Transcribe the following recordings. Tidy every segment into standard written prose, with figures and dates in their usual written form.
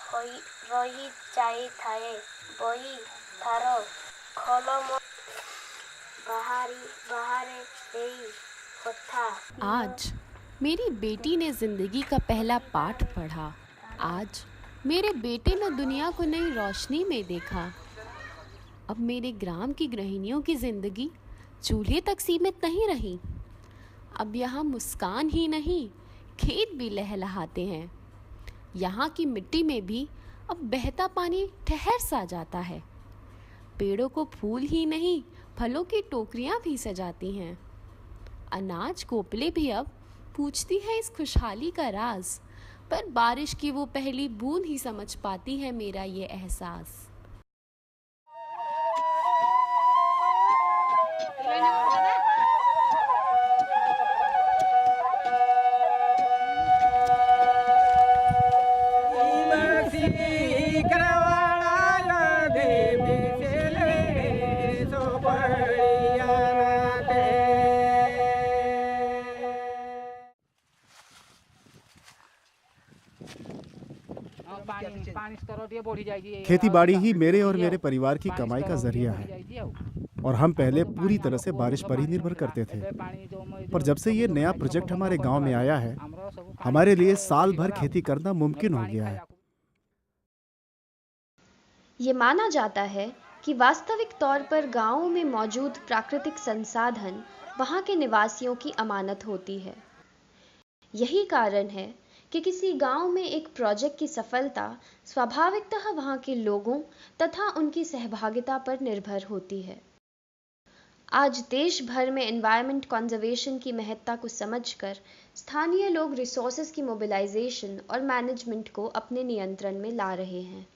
ରହି ଯାଇଥାଏ। ବହି ଥାର କଲମ ବାହାରେ ଏଇ କଥା। आज मेरी बेटी ने जिंदगी का पहला पाठ पढ़ा। आज मेरे बेटे ने दुनिया को नई रोशनी में देखा। अब मेरे ग्राम की गृहिणियों की जिंदगी चूल्हे तक सीमित नहीं रही। अब यहाँ मुस्कान ही नहीं, खेत भी लहलहाते हैं। यहाँ की मिट्टी में भी अब बहता पानी ठहर सा जाता है। पेड़ों को फूल ही नहीं, फलों की टोकरियाँ भी सजाती हैं। अनाज कोपले भी अब पूछती है इस खुशहाली का राज, पर बारिश की वो पहली बूंद ही समझ पाती है मेरा ये एहसास। खेती बाड़ी ही मेरे और मेरे परिवार की कमाई का जरिया है और हम पहले पूरी तरह से बारिश पर ही निर्भर करते थे। पर जब से ये नया प्रोजेक्ट हमारे गांव में आया है, हमारे लिए साल भर खेती करना मुमकिन हो गया है। ये माना जाता है कि वास्तविक तौर पर गांवों में मौजूद प्राकृतिक संसाधन वहां के निवासियों की अमानत होती है। यही कारण है कि किसी गांव में एक प्रोजेक्ट की सफलता स्वाभाविकतः वहां के लोगों तथा उनकी सहभागिता पर निर्भर होती है। आज देश भर में एनवायरनमेंट कंजर्वेशन की महत्ता को समझकर स्थानीय लोग रिसोर्सेज की मोबिलाइजेशन और मैनेजमेंट को अपने नियंत्रण में ला रहे हैं।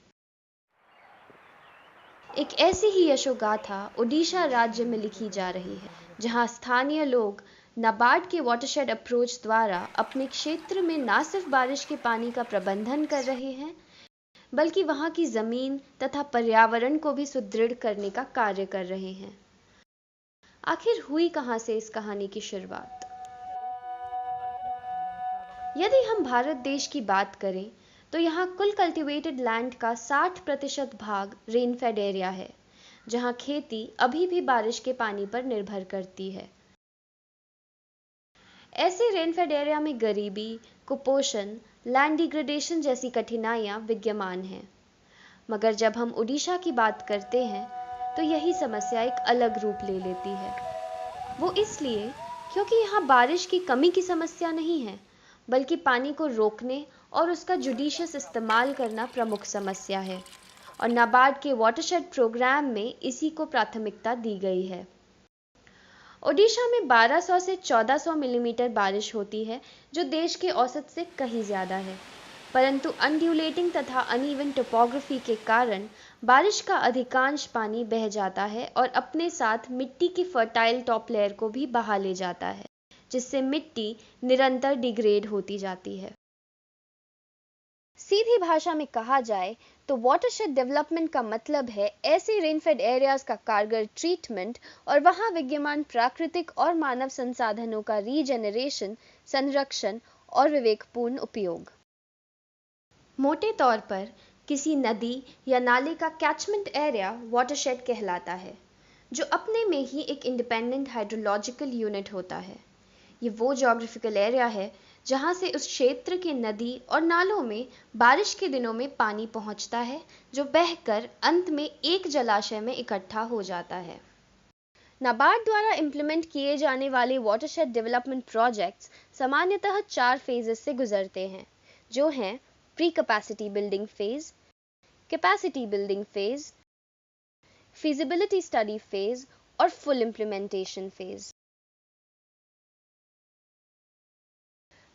एक ऐसी ही यशोगाथा ओडिशा राज्य में लिखी जा रही है, जहां स्थानीय लोग नाबार्ड के वाटरशेड अप्रोच द्वारा अपने क्षेत्र में न सिर्फ बारिश के पानी का प्रबंधन कर रहे हैं, बल्कि वहां की जमीन तथा पर्यावरण को भी सुदृढ़ करने का कार्य कर रहे हैं। आखिर हुई कहां से इस कहानी की शुरुआत? यदि हम भारत देश की बात करें तो यहाँ कुल कल्टीवेटेड लैंड का 60% भाग रेनफेड एरिया है, जहाँ खेती अभी भी बारिश के पानी पर निर्भर करती है। ऐसे रेनफेड एरिया में गरीबी, कुपोषण, लैंड डिग्रेडेशन जैसी कठिनाइयां विद्यमान हैं। मगर जब हम उड़ीसा की बात करते हैं तो यही समस्या एक अलग रूप ले लेती है। वो इसलिए क्योंकि यहाँ बारिश की कमी की समस्या नहीं है, बल्कि पानी को रोकने और उसका जुडिशियस इस्तेमाल करना प्रमुख समस्या है, और नाबार्ड के वाटरशेड प्रोग्राम में इसी को प्राथमिकता दी गई है। ओडिशा में 1200 से 1400 मिलीमीटर बारिश होती है, जो देश के औसत से कहीं ज़्यादा है, परंतु अनड्यूलेटिंग तथा अनइवन टोपोग्राफी के कारण बारिश का अधिकांश पानी बह जाता है और अपने साथ मिट्टी की फर्टाइल टॉप लेयर को भी बहा ले जाता है, जिससे मिट्टी निरंतर डिग्रेड होती जाती है। सीधी भाषा में कहा जाए तो वाटरशेड डेवलपमेंट का मतलब है ऐसे रेनफेड एरियाज का कारगर ट्रीटमेंट और वहां विद्यमान प्राकृतिक और मानव संसाधनों का रीजेनरेशन, संरक्षण और विवेकपूर्ण उपयोग। मोटे तौर पर किसी नदी या नाले का कैचमेंट एरिया वाटरशेड कहलाता है, जो अपने में ही एक इंडिपेंडेंट हाइड्रोलॉजिकल यूनिट होता है। ये वो ज्योग्राफिकल एरिया है जहां से उस क्षेत्र के नदी और नालों में बारिश के दिनों में पानी पहुंचता है, जो बहकर अंत में एक जलाशय में इकट्ठा हो जाता है। नाबार्ड द्वारा इंप्लीमेंट किए जाने वाले वाटरशेड डेवलपमेंट प्रोजेक्ट्स सामान्यतः 4 फेजेस से गुजरते हैं, जो हैं pre capacity building phase, capacity building phase, feasibility study phase और फुल इंप्लीमेंटेशन फेज।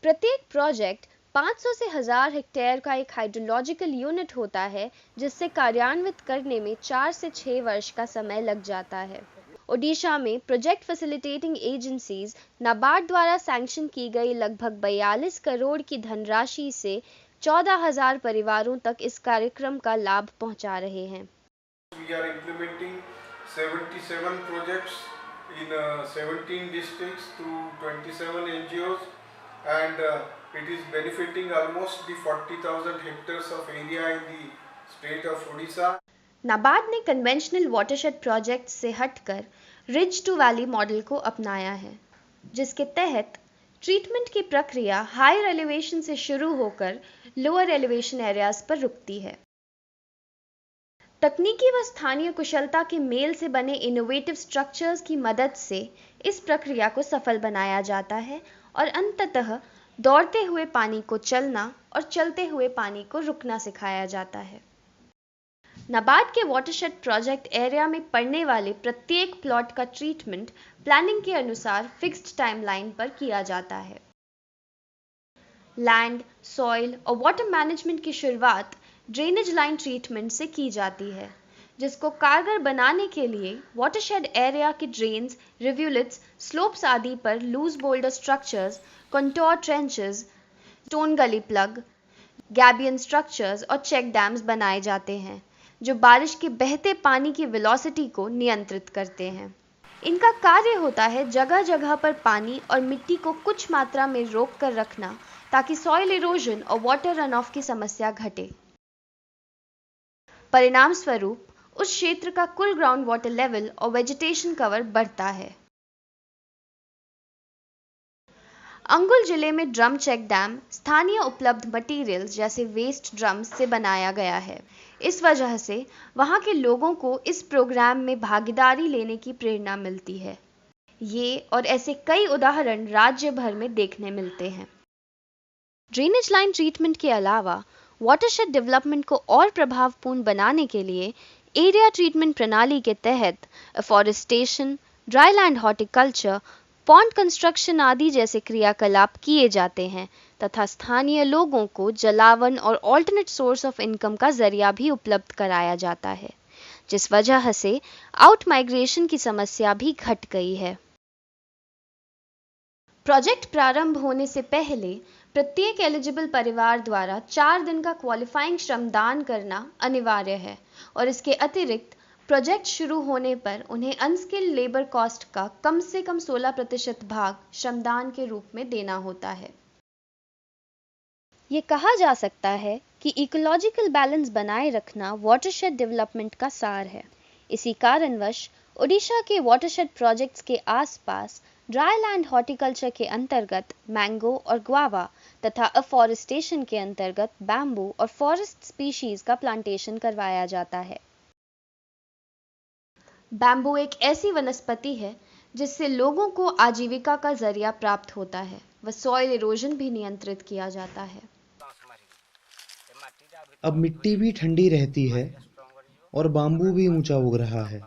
प्रत्येक प्रोजेक्ट 500 से 1000 हेक्टेयर का एक हाइड्रोलॉजिकल यूनिट होता है, जिससे कार्यान्वित करने में 4 से 6 वर्ष का समय लग जाता है। ओडिशा में प्रोजेक्ट फैसिलिटेटिंग एजेंसीज नाबार्ड द्वारा सैंक्शन की गई लगभग 42 करोड़ की धनराशि से 14,000 परिवारों तक इस कार्यक्रम का लाभ पहुंचा रहे हैं। We are implementing 77 projects in 17 districts through 27 NGOs, and It is benefiting almost the 40,000 hectares of area in the state of Odisha. NABARD ने कन्वेंशनल वाटरशेड प्रोजेक्ट से हटकर रिज टू वैली मॉडल को अपनाया है, जिसके तहत ट्रीटमेंट की प्रक्रिया हायर एलिवेशन से शुरू होकर लोअर एलिवेशन एरियाज पर रुकती है। तकनीकी व स्थानीय कुशलता के मेल से बने इनोवेटिव स्ट्रक्चर्स की मदद से इस प्रक्रिया को सफल बनाया जाता है और अंततः दौड़ते हुए पानी को चलना और चलते हुए पानी को रुकना सिखाया जाता है। नाबार्ड के वाटरशेड प्रोजेक्ट एरिया में पड़ने वाले प्रत्येक प्लॉट का ट्रीटमेंट प्लानिंग के अनुसार फिक्स्ड टाइमलाइन पर किया जाता है। लैंड, सॉइल और वाटर मैनेजमेंट की शुरुआत ड्रेनेज लाइन ट्रीटमेंट से की जाती है, जिसको कारगर बनाने के लिए वाटरशेड एरिया के ड्रेन्स, रिव्यूलेट्स, स्लोप्स आदि पर loose boulder structures, contour trenches, stone gully plug, gabion structures और चेक डैम्स बनाए जाते हैं, जो बारिश के बहते पानी की वेलोसिटी को नियंत्रित करते हैं। इनका कार्य होता है जगह जगह पर पानी और मिट्टी को कुछ मात्रा में रोक कर रखना, ताकि सॉइल इरोजन और वाटर रन ऑफ की समस्या घटे। परिणाम स्वरूप उस क्षेत्र का कुल ग्राउंड वाटर लेवल और वेजिटेशन कवर बढ़ता है। अंगुल जिले में ड्रम चेक डैम स्थानीय उपलब्ध मटेरियल्स जैसे वेस्ट ड्रम्स से बनाया गया है। इस वजह से वहां के लोगों को इस प्रोग्राम में भागीदारी लेने की प्रेरणा मिलती है। ये और ऐसे कई उदाहरण राज्य भर में देखने मिलते हैं। ड्रेनेज लाइन ट्रीटमेंट के अलावा वाटरशेड डेवलपमेंट को और प्रभावपूर्ण बनाने के लिए एरिया ट्रीटमेंट प्रणाली के तहत afforestation, dry land horticulture, pond construction आदि जैसे क्रियाकलाप किए जाते हैं तथा स्थानीय लोगों को जलावन और ऑल्टरनेट सोर्स ऑफ इनकम का जरिया भी उपलब्ध कराया जाता है, जिस वजह से आउट माइग्रेशन की समस्या भी घट गई है। प्रोजेक्ट प्रारंभ होने से पहले प्रत्येक एलिजिबल परिवार द्वारा 4 दिन का क्वालिफाइंग श्रमदान करना अनिवार्य है और इसके अतिरिक्त प्रोजेक्ट शुरू होने पर उन्हें अनस्किल्ड लेबर कॉस्ट का कम से कम 16% भाग श्रमदान के रूप में देना होता है। ये कहा जा सकता है कि इकोलॉजिकल बैलेंस बनाए रखना वाटरशेड डेवलपमेंट का सार है। इसी कारणवश ओडिशा के वाटरशेड प्रोजेक्ट्स के आसपास ड्राई लैंड हॉर्टिकल्चर के अंतर्गत मैंगो और ग्वावा तथा अफॉरेस्टेशन के अंतर्गत बैम्बू और फॉरेस्ट स्पीशीज का प्लांटेशन करवाया जाता है। बैम्बू एक ऐसी वनस्पति है जिससे लोगों को आजीविका का जरिया प्राप्त होता है व सॉइल इरोजन भी नियंत्रित किया जाता है। अब मिट्टी भी ठंडी रहती है और बाम्बू भी ऊंचा उग रहा है।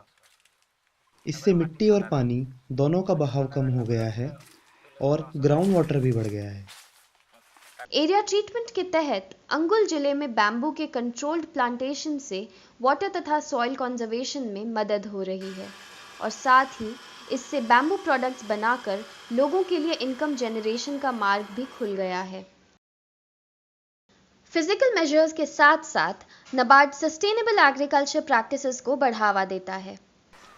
इससे मिट्टी और पानी दोनों का बहाव कम हो गया है और ग्राउंड वाटर भी बढ़ गया है। एरिया ट्रीटमेंट के तहत अंगुल जिले में बैम्बू के कंट्रोल्ड प्लांटेशन से वाटर तथा सॉइल कंजर्वेशन में मदद हो रही है और साथ ही इससे बैम्बू प्रोडक्ट्स बनाकर लोगों के लिए इनकम जनरेशन का मार्ग भी खुल गया है। फिजिकल मेजर्स के साथ साथ नाबार्ड सस्टेनेबल एग्रीकल्चर प्रैक्टिसेस को बढ़ावा देता है।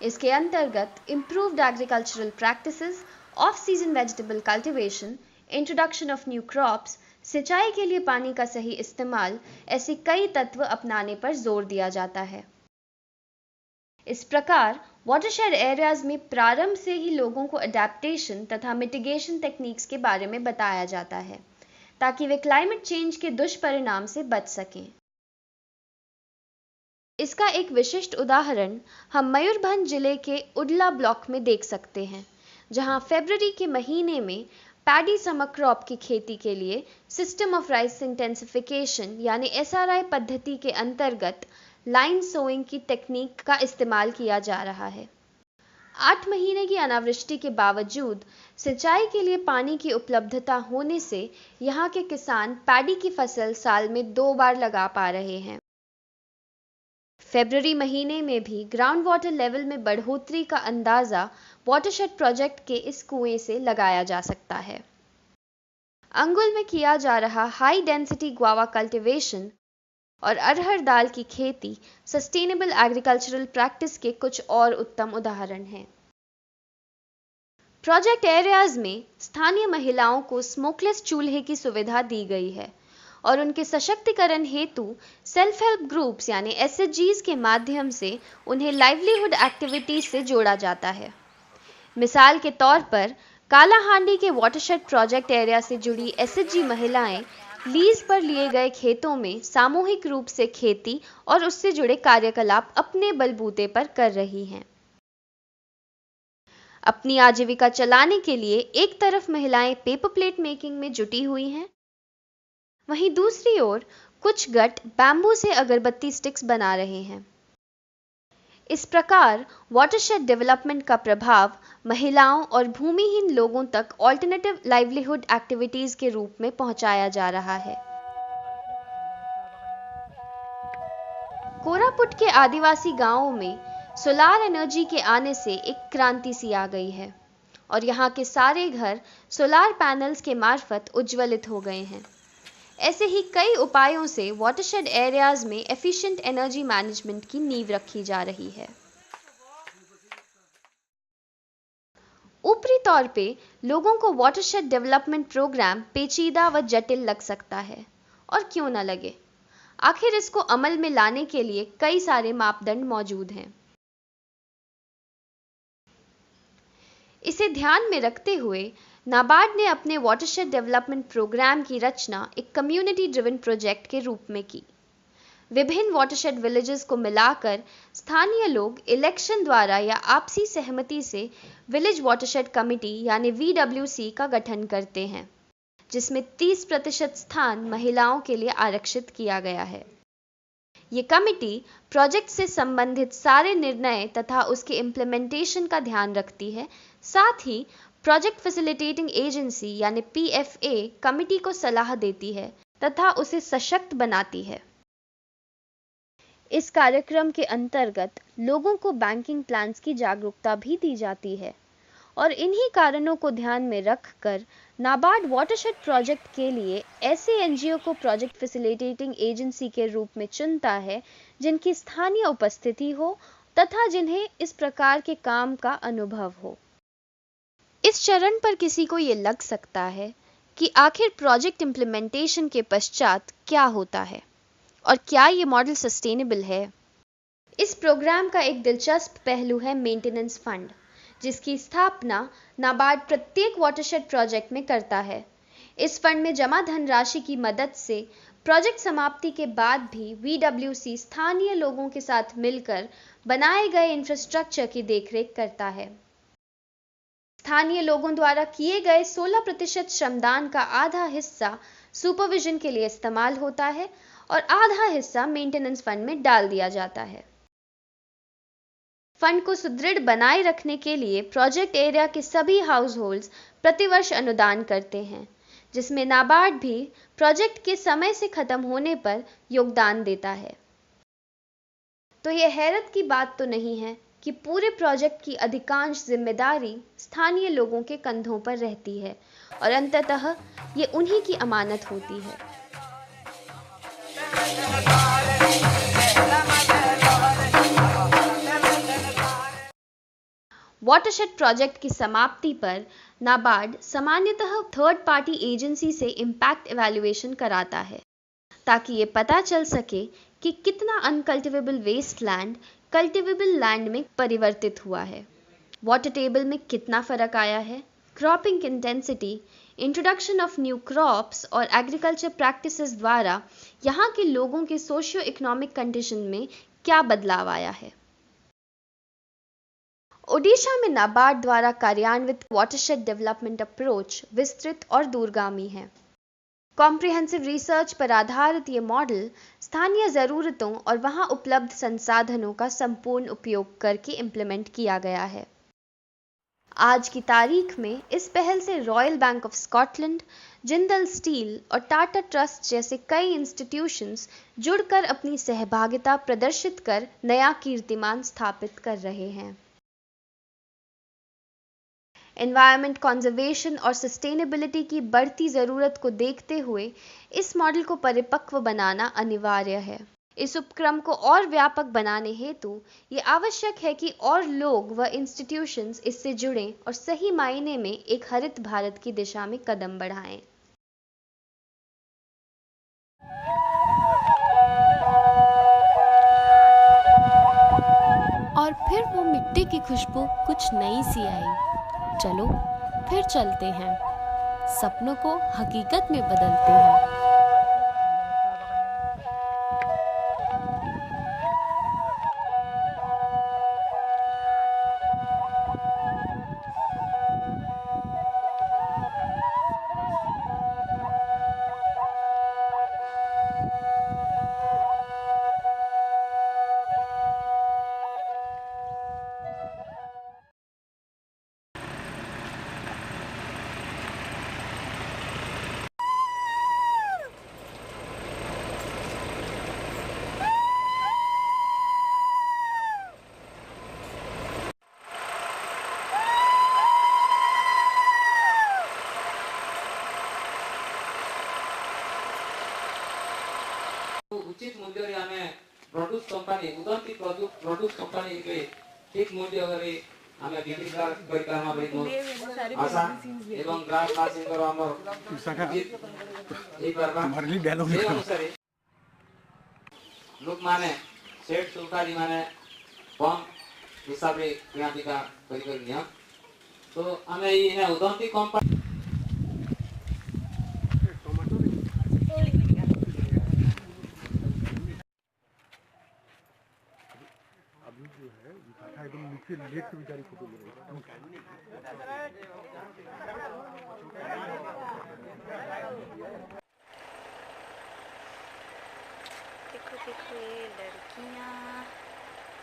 इसके अंतर्गत improved agricultural practices, off season vegetable cultivation, introduction of new crops, सिंचाई के लिए पानी का सही इस्तेमाल, ऐसे कई तत्व अपनाने पर जोर दिया जाता है। इस प्रकार वाटरशेड एरियाज में प्रारंभ से ही लोगों को अडेप्टेशन तथा मिटिगेशन टेक्निक्स के बारे में बताया जाता है ताकि वे क्लाइमेट चेंज के दुष्परिणाम से बच सकें। इसका एक विशिष्ट उदाहरण हम मयूरभंज जिले के उडला ब्लॉक में देख सकते हैं, जहां फरवरी के महीने में पैडी समर क्रॉप की खेती के लिए सिस्टम ऑफ राइस इंटेंसिफिकेशन यानी SRI पद्धति के अंतर्गत लाइन सोइंग की टेक्निक का इस्तेमाल किया जा रहा है। 8 महीने की अनावृष्टि के बावजूद सिंचाई के लिए पानी की उपलब्धता होने से यहाँ के किसान पैडी की फसल साल में 2 बार लगा पा रहे हैं। फरवरी महीने में भी ग्राउंड वाटर लेवल में बढ़ोतरी का अंदाजा वाटरशेड प्रोजेक्ट के इस कुएं से लगाया जा सकता है। अंगुल में किया जा रहा हाई डेंसिटी ग्वावा कल्टीवेशन और अरहर दाल की खेती सस्टेनेबल एग्रीकल्चरल प्रैक्टिस के कुछ और उत्तम उदाहरण हैं। प्रोजेक्ट एरियाज में स्थानीय महिलाओं को स्मोकलेस चूल्हे की सुविधा दी गई है और उनके सशक्तिकरण हेतु सेल्फ हेल्प ग्रुप्स यानी एसएचजीज के माध्यम से उन्हें लाइवलीहुड एक्टिविटीज से जोड़ा जाता है। मिसाल के तौर पर कालाहांडी के वाटरशेड प्रोजेक्ट एरिया से जुड़ी एसएचजी महिलाएं लीज पर लिए गए खेतों में सामूहिक रूप से खेती और उससे जुड़े कार्यकलाप अपने बलबूते पर कर रही हैं। अपनी आजीविका चलाने के लिए एक तरफ महिलाएं पेपर प्लेट मेकिंग में जुटी हुई हैं, वहीं दूसरी ओर कुछ गट बैम्बू से अगरबत्ती स्टिक्स बना रहे हैं। इस प्रकार वाटरशेड डेवलपमेंट का प्रभाव महिलाओं और भूमिहीन लोगों तक ऑल्टरनेटिव लाइवलीहुड एक्टिविटीज के रूप में पहुंचाया जा रहा है। कोरापुट के आदिवासी गांवों में सोलार एनर्जी के आने से एक क्रांति सी आ गई है और यहाँ के सारे घर सोलार पैनल्स के मार्फत उज्ज्वलित हो गए हैं। ऐसे ही कई उपायों से वाटरशेड एरियाज में एफिशिएंट एनर्जी मैनेजमेंट की नींव रखी जा रही है। ऊपरी तौर पे लोगों को वाटरशेड डेवलपमेंट प्रोग्राम पेचीदा व जटिल लग सकता है, और क्यों न लगे। आखिर इसको अमल में लाने के लिए कई सारे मापदंड मौजूद हैं। इसे ध्यान में रखते हुए नाबार्ड ने अपने वाटरशेड डेवलपमेंट प्रोग्राम की रचना एक कम्युनिटी ड्रिवन प्रोजेक्ट के रूप में की। विभिन्न वाटरशेड विलेजेस को मिलाकर स्थानीय लोग इलेक्शन द्वारा या आपसी सहमति से विलेज वाटरशेड कमिटी यानी VWC का गठन करते हैं, जिसमें 30% स्थान महिलाओं के लिए आरक्षित किया गया है। ये कमिटी प्रोजेक्ट से संबंधित सारे निर्णय तथा उसके इम्प्लीमेंटेशन का ध्यान रखती है। साथ ही प्रोजेक्ट फैसिलिटेटिंग एजेंसी यानी PFA कमिटी को सलाह देती है तथा उसे सशक्त बनाती है। इस कार्यक्रम के अंतर्गत लोगों को बैंकिंग प्लान्स की जागरूकता भी दी जाती है और इन्हीं कारणों को ध्यान में रखकर नाबार्ड वाटरशेड प्रोजेक्ट के लिए ऐसे NGO को प्रोजेक्ट फैसिलिटेटिंग एजेंसी के रूप में चुनता है जिनकी स्थानीय उपस्थिति हो तथा जिन्हें इस प्रकार के काम का अनुभव हो। इस चरण पर किसी को ये लग सकता है कि आखिर प्रोजेक्ट इम्प्लीमेंटेशन के पश्चात क्या होता है और क्या ये मॉडल सस्टेनेबल है। इस प्रोग्राम का एक दिलचस्प पहलू है मेंटेनेंस फंड, जिसकी स्थापना नाबार्ड प्रत्येक वाटरशेड प्रोजेक्ट में करता है। इस फंड में जमा धनराशि की मदद से प्रोजेक्ट समाप्ति के बाद भी VWC स्थानीय लोगों के साथ मिलकर बनाए गए इंफ्रास्ट्रक्चर की देखरेख करता है। स्थानीय लोगों द्वारा किए गए 16% श्रमदान का आधा हिस्सा सुपरविजन के लिए इस्तेमाल होता है और आधा हिस्सा मेंटेनेंस फंड में डाल दिया जाता है। फंड को सुदृढ़ बनाए रखने के लिए प्रोजेक्ट एरिया के सभी हाउस होल्ड्स प्रतिवर्ष अनुदान करते हैं, जिसमें नाबार्ड भी प्रोजेक्ट के समय से खत्म होने पर योगदान देता है। तो यह हैरत की बात तो नहीं है कि पूरे प्रोजेक्ट की अधिकांश जिम्मेदारी स्थानीय लोगों के कंधों पर रहती है और अंततः ये उन्हीं की अमानत होती है। वाटरशेड प्रोजेक्ट की समाप्ति पर नाबार्ड सामान्यतः थर्ड पार्टी एजेंसी से इम्पैक्ट इवैल्यूएशन कराता है ताकि ये पता चल सके कि कितना uncultivable waste land cultivable land में परिवर्तित हुआ है, वाटर टेबल में कितना फर्क आया है, cropping intensity, introduction of new crops और एग्रीकल्चर प्रैक्टिसेस द्वारा यहाँ के लोगों के सोशियो इकोनॉमिक कंडीशन में क्या बदलाव आया है। ओडिशा में नाबार्ड द्वारा कार्यान्वित वाटरशेड डेवलपमेंट अप्रोच विस्तृत और दूरगामी है। कॉम्प्रिहेंसिव रिसर्च पर आधारित ये मॉडल स्थानीय ज़रूरतों और वहाँ उपलब्ध संसाधनों का संपूर्ण उपयोग करके इम्प्लीमेंट किया गया है। आज की तारीख में इस पहल से royal bank of Scotland, Jindal steel और टाटा ट्रस्ट जैसे कई इंस्टीट्यूशंस जुड़कर अपनी सहभागिता प्रदर्शित कर नया कीर्तिमान स्थापित कर रहे हैं। एनवायरनमेंट कंजर्वेशन और सस्टेनेबिलिटी की बढ़ती ज़रूरत को देखते हुए इस मॉडल को परिपक्व बनाना अनिवार्य है। इस उपक्रम को और व्यापक बनाने हेतु ये आवश्यक है कि और लोग व इंस्टीट्यूशंस इससे जुड़ें और सही मायने में एक हरित भारत की दिशा में कदम बढ़ाएं। और फिर वो मिट्टी की खुशबू कुछ नई सी आई। चलो फिर चलते हैं, सपनों को हकीकत में बदलते हैं। उचित मूल्य आमे produce company Udanti produce company के ठीक मूल्य करे आमे बिक्री कर काम बे आशा एवं ग्राहकवासी को हमर एक बार मारली डायलॉग लोग माने सेठ सुल्तानी माने कम हिसाब रे क्रियादिका करी नियम तो आमे इने उदंती कंपनी एकदम नीचे लेट के बेचारी फोटो ले रही देखो देखो ये लड़कियां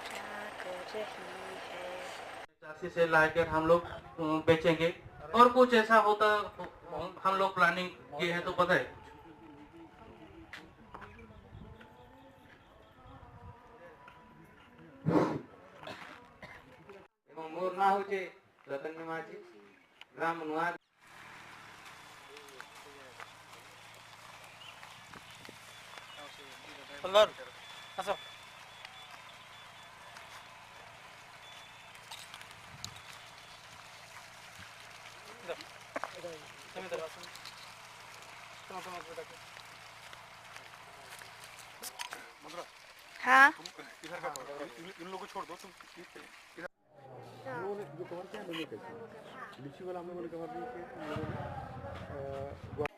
क्या कर रही है। से लाकर हम लोग बेचेंगे और कुछ ऐसा होता हम लोग प्लानिंग किए हैं तो पता है मोर ना हो जे रतन माझी ग्राम नुआ कलर असो हाँ इन लोगों को छोड़ दो तुम जो कवर किया लीची वाला हमने बोले कवर नहीं किया